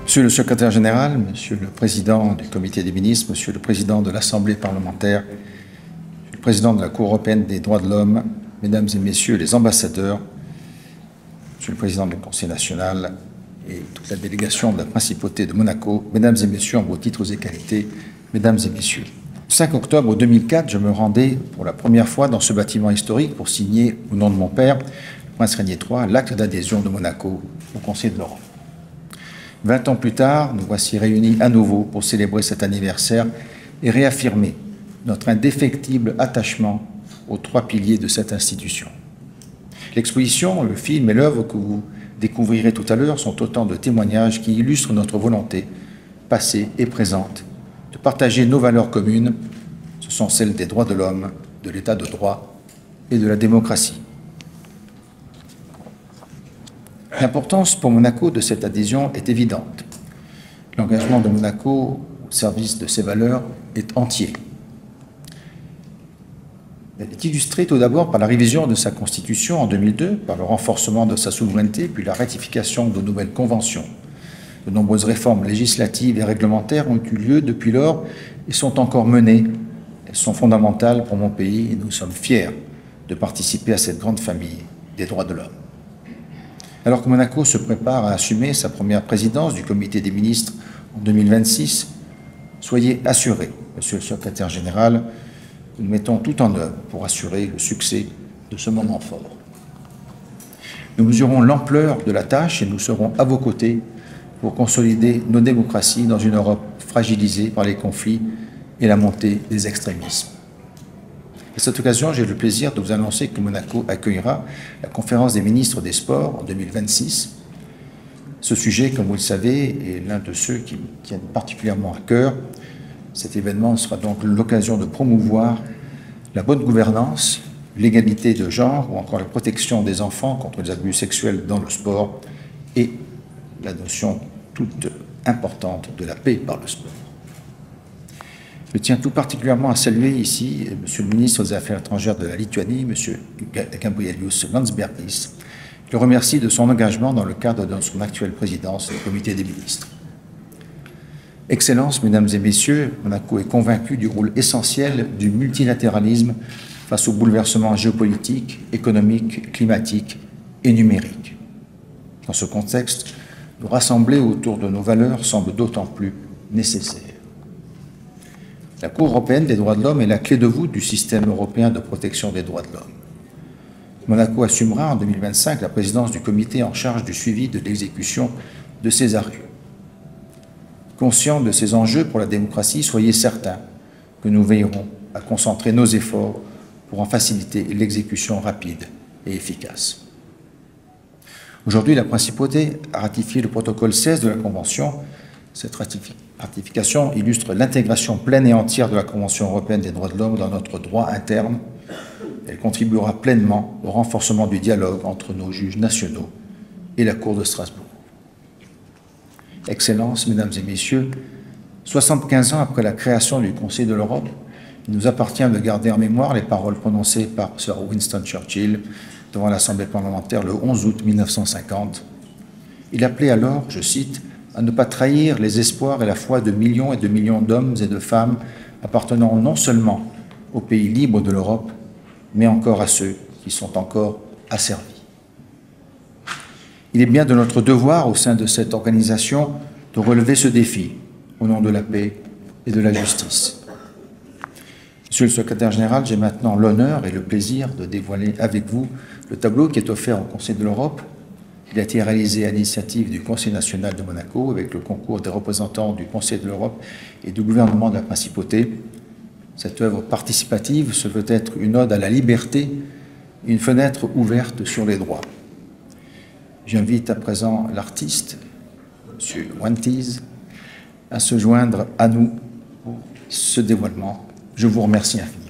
Monsieur le secrétaire général, Monsieur le président du comité des ministres, Monsieur le président de l'Assemblée parlementaire, Monsieur le président de la Cour européenne des droits de l'homme, Mesdames et Messieurs les ambassadeurs, Monsieur le président du Conseil national et toute la délégation de la Principauté de Monaco, Mesdames et Messieurs en vos titres et qualités, Mesdames et Messieurs. Le 5 octobre 2004, je me rendais pour la première fois dans ce bâtiment historique pour signer, au nom de mon père, le prince Régnier III, l'acte d'adhésion de Monaco au Conseil de l'Europe. 20 ans plus tard, nous voici réunis à nouveau pour célébrer cet anniversaire et réaffirmer notre indéfectible attachement aux trois piliers de cette institution. L'exposition, le film et l'œuvre que vous découvrirez tout à l'heure sont autant de témoignages qui illustrent notre volonté, passée et présente, de partager nos valeurs communes. Ce sont celles des droits de l'homme, de l'état de droit et de la démocratie. L'importance pour Monaco de cette adhésion est évidente. L'engagement de Monaco au service de ces valeurs est entier. Elle est illustrée tout d'abord par la révision de sa constitution en 2002, par le renforcement de sa souveraineté, puis la ratification de nouvelles conventions. De nombreuses réformes législatives et réglementaires ont eu lieu depuis lors et sont encore menées. Elles sont fondamentales pour mon pays et nous sommes fiers de participer à cette grande famille des droits de l'homme. Alors que Monaco se prépare à assumer sa première présidence du comité des ministres en 2026, soyez assurés, Monsieur le secrétaire général, que nous mettons tout en œuvre pour assurer le succès de ce moment fort. Nous mesurons l'ampleur de la tâche et nous serons à vos côtés pour consolider nos démocraties dans une Europe fragilisée par les conflits et la montée des extrémismes. À cette occasion, j'ai le plaisir de vous annoncer que Monaco accueillera la conférence des ministres des Sports en 2026. Ce sujet, comme vous le savez, est l'un de ceux qui me tiennent particulièrement à cœur. Cet événement sera donc l'occasion de promouvoir la bonne gouvernance, l'égalité de genre ou encore la protection des enfants contre les abus sexuels dans le sport et la notion toute importante de la paix par le sport. Je tiens tout particulièrement à saluer ici Monsieur le ministre des Affaires étrangères de la Lituanie, Monsieur Gabrielius Landsbergis. Je le remercie de son engagement dans le cadre de son actuelle présidence du Comité des ministres. Excellences, Mesdames et Messieurs, Monaco est convaincu du rôle essentiel du multilatéralisme face aux bouleversements géopolitiques, économiques, climatiques et numériques. Dans ce contexte, nous rassembler autour de nos valeurs semble d'autant plus nécessaire. La Cour européenne des droits de l'homme est la clé de voûte du système européen de protection des droits de l'homme. Monaco assumera en 2025 la présidence du comité en charge du suivi de l'exécution de ces arrêts. Conscients de ces enjeux pour la démocratie, soyez certains que nous veillerons à concentrer nos efforts pour en faciliter l'exécution rapide et efficace. Aujourd'hui, la Principauté a ratifié le protocole 16 de la Convention. Cette ratification illustre l'intégration pleine et entière de la Convention européenne des droits de l'homme dans notre droit interne. Elle contribuera pleinement au renforcement du dialogue entre nos juges nationaux et la Cour de Strasbourg. Excellences, Mesdames et Messieurs, 75 ans après la création du Conseil de l'Europe, il nous appartient de garder en mémoire les paroles prononcées par Sir Winston Churchill devant l'Assemblée parlementaire le 11 août 1950. Il appelait alors, je cite, à ne pas trahir les espoirs et la foi de millions d'hommes et de femmes appartenant non seulement aux pays libres de l'Europe, mais encore à ceux qui sont encore asservis. Il est bien de notre devoir au sein de cette organisation de relever ce défi au nom de la paix et de la justice. Monsieur le secrétaire général, j'ai maintenant l'honneur et le plaisir de dévoiler avec vous le tableau qui est offert au Conseil de l'Europe. Il a été réalisé à l'initiative du Conseil national de Monaco avec le concours des représentants du Conseil de l'Europe et du gouvernement de la Principauté. Cette œuvre participative se veut être une ode à la liberté, une fenêtre ouverte sur les droits. J'invite à présent l'artiste, M. Wanties, à se joindre à nous pour ce dévoilement. Je vous remercie infiniment.